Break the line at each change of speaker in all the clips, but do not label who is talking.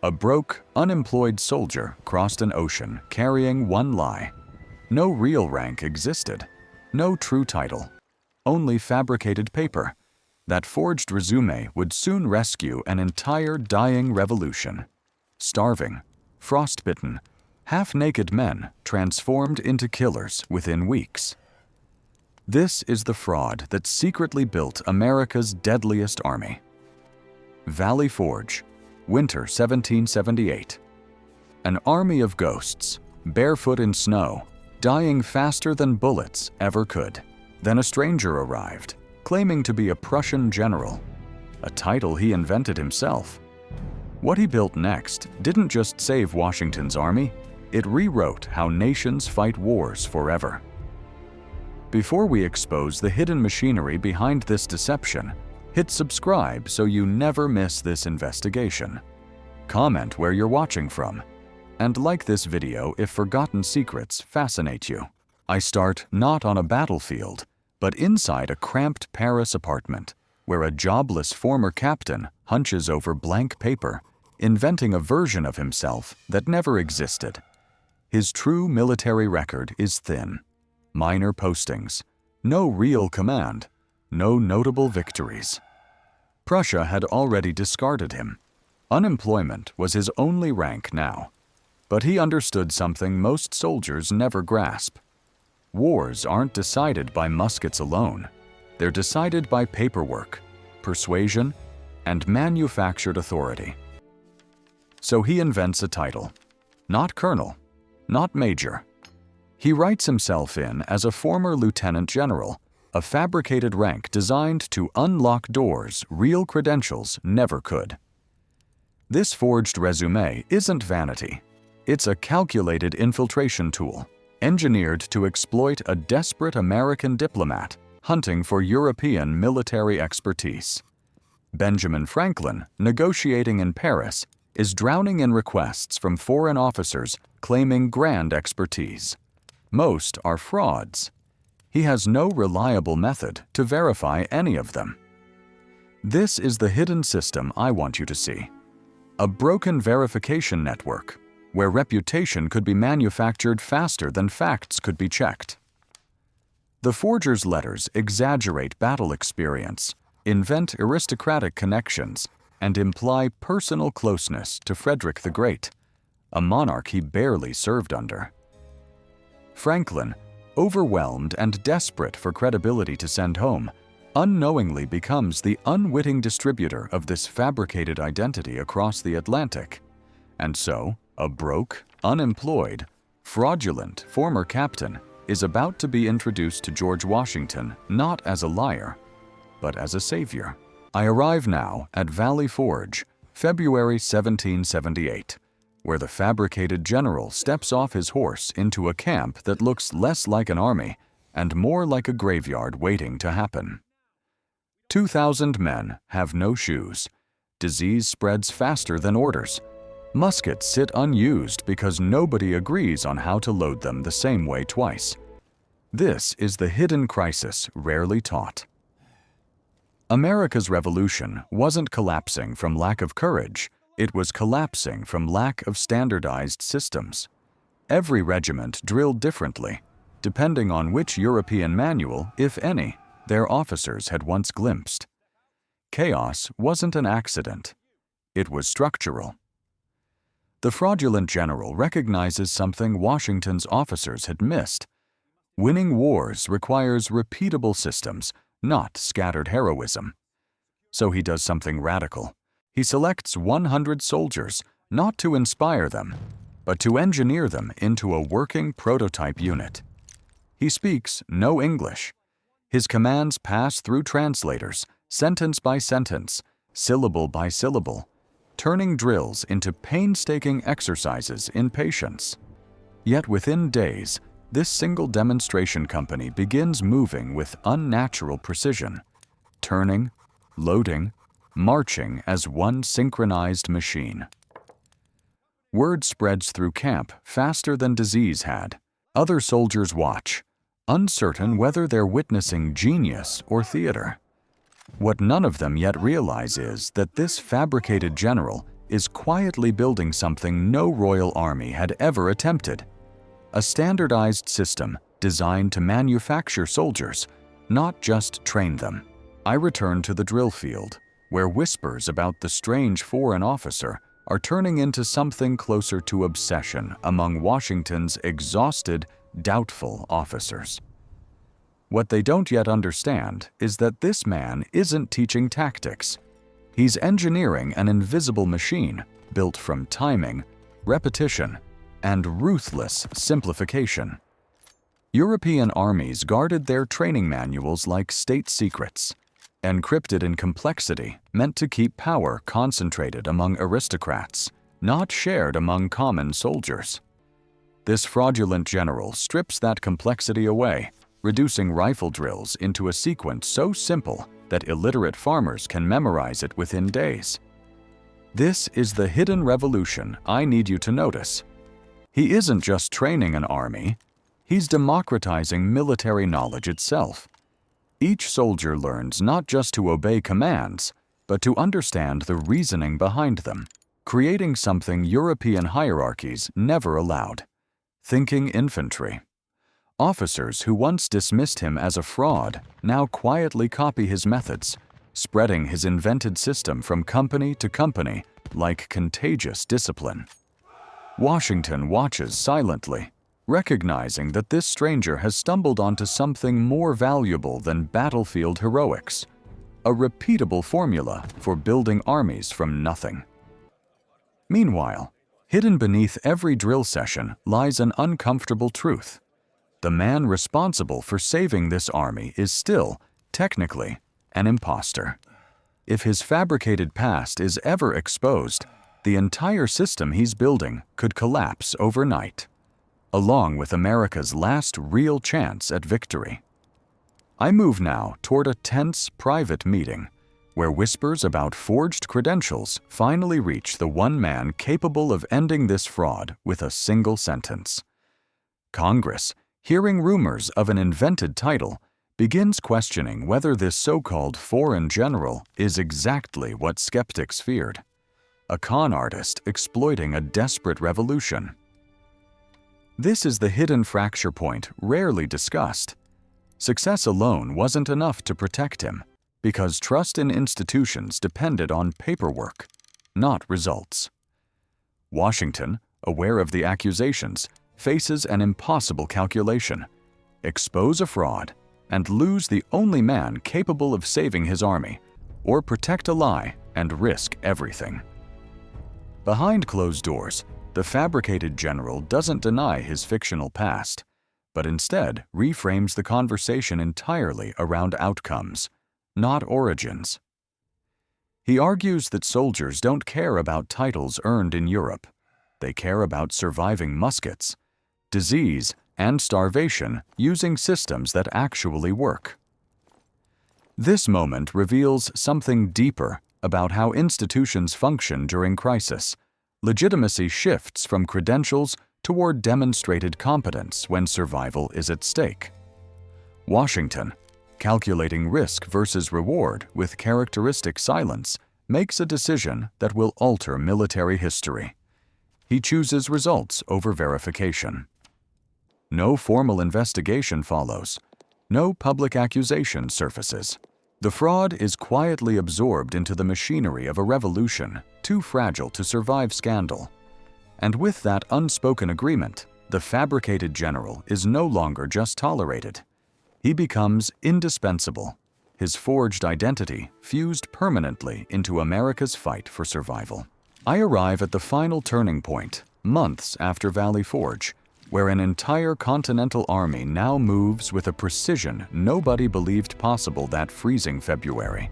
A broke, unemployed soldier crossed an ocean carrying one lie. No real rank existed, no true title, only fabricated paper. That forged résumé would soon rescue an entire dying revolution. Starving, frostbitten, half-naked men transformed into killers within weeks. This is the fraud that secretly built America's deadliest army. Valley Forge, winter 1778. An army of ghosts, barefoot in snow, dying faster than bullets ever could. Then a stranger arrived, claiming to be a Prussian general, a title he invented himself. What he built next didn't just save Washington's army, it rewrote how nations fight wars forever. Before we expose the hidden machinery behind this deception, hit subscribe so you never miss this investigation. Comment where you're watching from, and like this video if forgotten secrets fascinate you. I start not on a battlefield, but inside a cramped Paris apartment, where a jobless former captain hunches over blank paper, inventing a version of himself that never existed. His true military record is thin. Minor postings, no real command, no notable victories. Prussia had already discarded him. Unemployment was his only rank now. But he understood something most soldiers never grasp. Wars aren't decided by muskets alone. They're decided by paperwork, persuasion, and manufactured authority. So he invents a title. Not colonel, not major. He writes himself in as a former lieutenant general, a fabricated rank designed to unlock doors real credentials never could. This forged résumé isn't vanity. It's a calculated infiltration tool, engineered to exploit a desperate American diplomat hunting for European military expertise. Benjamin Franklin, negotiating in Paris, is drowning in requests from foreign officers claiming grand expertise. Most are frauds. He has no reliable method to verify any of them. This is the hidden system I want you to see. A broken verification network, where reputation could be manufactured faster than facts could be checked. The forger's letters exaggerate battle experience, invent aristocratic connections, and imply personal closeness to Frederick the Great, a monarch he barely served under. Franklin, overwhelmed and desperate for credibility to send home, unknowingly becomes the unwitting distributor of this fabricated identity across the Atlantic. And so, a broke, unemployed, fraudulent former captain is about to be introduced to George Washington not as a liar, but as a savior. I arrive now at Valley Forge, February 1778, where the fabricated general steps off his horse into a camp that looks less like an army and more like a graveyard waiting to happen. 2,000 men have no shoes. Disease spreads faster than orders. Muskets sit unused because nobody agrees on how to load them the same way twice. This is the hidden crisis rarely taught. America's revolution wasn't collapsing from lack of courage. It was collapsing from lack of standardized systems. Every regiment drilled differently, depending on which European manual, if any, their officers had once glimpsed. Chaos wasn't an accident. It was structural. The fraudulent general recognizes something Washington's officers had missed. Winning wars requires repeatable systems, not scattered heroism. So he does something radical. He selects 100 soldiers, not to inspire them, but to engineer them into a working prototype unit. He speaks no English. His commands pass through translators, sentence by sentence, syllable by syllable, turning drills into painstaking exercises in patience. Yet within days, this single demonstration company begins moving with unnatural precision, turning, loading, marching as one synchronized machine. Word spreads through camp faster than disease had. Other soldiers watch, uncertain whether they're witnessing genius or theater. What none of them yet realize is that this fabricated general is quietly building something no royal army had ever attempted. A standardized system designed to manufacture soldiers, not just train them. I return to the drill field, where whispers about the strange foreign officer are turning into something closer to obsession among Washington's exhausted, doubtful officers. What they don't yet understand is that this man isn't teaching tactics. He's engineering an invisible machine built from timing, repetition, and ruthless simplification. European armies guarded their training manuals like state secrets, encrypted in complexity meant to keep power concentrated among aristocrats, not shared among common soldiers. This fraudulent general strips that complexity away, reducing rifle drills into a sequence so simple that illiterate farmers can memorize it within days. This is the hidden revolution I need you to notice. He isn't just training an army, he's democratizing military knowledge itself. Each soldier learns not just to obey commands, but to understand the reasoning behind them, creating something European hierarchies never allowed: thinking infantry. Officers who once dismissed him as a fraud now quietly copy his methods, spreading his invented system from company to company like contagious discipline. Washington watches silently, recognizing that this stranger has stumbled onto something more valuable than battlefield heroics, a repeatable formula for building armies from nothing. Meanwhile, hidden beneath every drill session lies an uncomfortable truth. The man responsible for saving this army is still, technically, an imposter. If his fabricated past is ever exposed, the entire system he's building could collapse overnight, along with America's last real chance at victory. I move now toward a tense private meeting, where whispers about forged credentials finally reach the one man capable of ending this fraud with a single sentence. Congress, hearing rumors of an invented title, begins questioning whether this so-called foreign general is exactly what skeptics feared: a con artist exploiting a desperate revolution. This is the hidden fracture point rarely discussed. Success alone wasn't enough to protect him, because trust in institutions depended on paperwork, not results. Washington, aware of the accusations, faces an impossible calculation: expose a fraud and lose the only man capable of saving his army, or protect a lie and risk everything. Behind closed doors, the fabricated general doesn't deny his fictional past, but instead reframes the conversation entirely around outcomes, not origins. He argues that soldiers don't care about titles earned in Europe. They care about surviving muskets, disease, and starvation using systems that actually work. This moment reveals something deeper about how institutions function during crisis. Legitimacy shifts from credentials toward demonstrated competence when survival is at stake. Washington, calculating risk versus reward with characteristic silence, makes a decision that will alter military history. He chooses results over verification. No formal investigation follows. No public accusation surfaces. The fraud is quietly absorbed into the machinery of a revolution too fragile to survive scandal. And with that unspoken agreement, the fabricated general is no longer just tolerated. He becomes indispensable, his forged identity fused permanently into America's fight for survival. I arrive at the final turning point, months after Valley Forge, where an entire Continental Army now moves with a precision nobody believed possible that freezing February.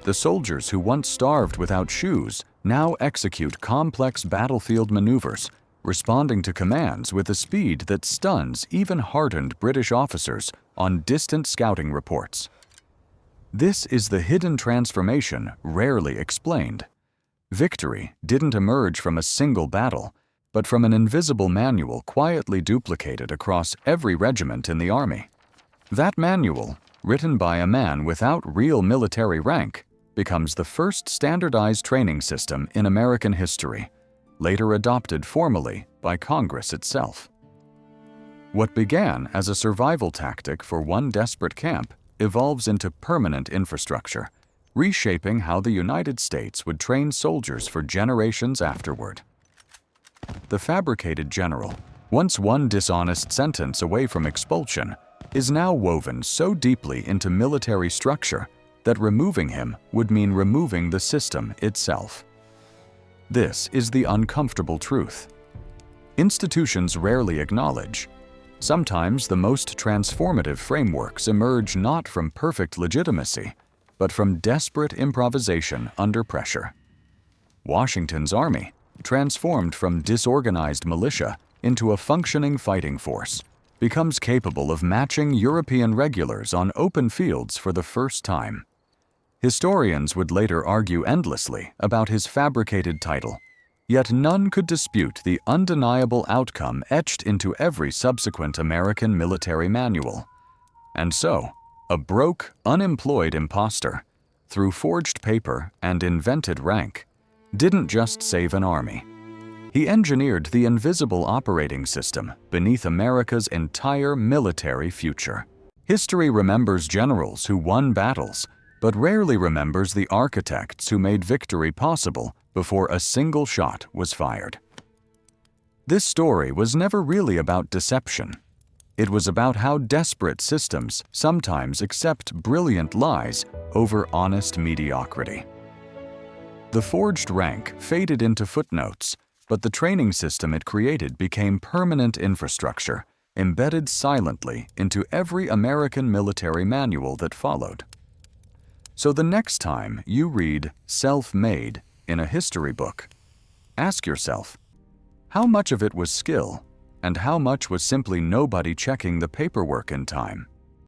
The soldiers who once starved without shoes now execute complex battlefield maneuvers, responding to commands with a speed that stuns even hardened British officers on distant scouting reports. This is the hidden transformation rarely explained. Victory didn't emerge from a single battle, but from an invisible manual quietly duplicated across every regiment in the army. That manual, written by a man without real military rank, becomes the first standardized training system in American history, later adopted formally by Congress itself. What began as a survival tactic for one desperate camp evolves into permanent infrastructure, reshaping how the United States would train soldiers for generations afterward. The fabricated general, once one dishonest sentence away from expulsion, is now woven so deeply into military structure that removing him would mean removing the system itself. This is the uncomfortable truth. Institutions rarely acknowledge. Sometimes the most transformative frameworks emerge not from perfect legitimacy, but from desperate improvisation under pressure. Washington's army, transformed from disorganized militia into a functioning fighting force, becomes capable of matching European regulars on open fields for the first time. Historians would later argue endlessly about his fabricated title, yet none could dispute the undeniable outcome etched into every subsequent American military manual. And so, a broke, unemployed imposter, through forged paper and invented rank, didn't just save an army. He engineered the invisible operating system beneath America's entire military future. History remembers generals who won battles, but rarely remembers the architects who made victory possible before a single shot was fired. This story was never really about deception. It was about how desperate systems sometimes accept brilliant lies over honest mediocrity. The forged rank faded into footnotes, but the training system it created became permanent infrastructure, embedded silently into every American military manual that followed. So the next time you read "self-made" in a history book, ask yourself, how much of it was skill, and how much was simply nobody checking the paperwork in time?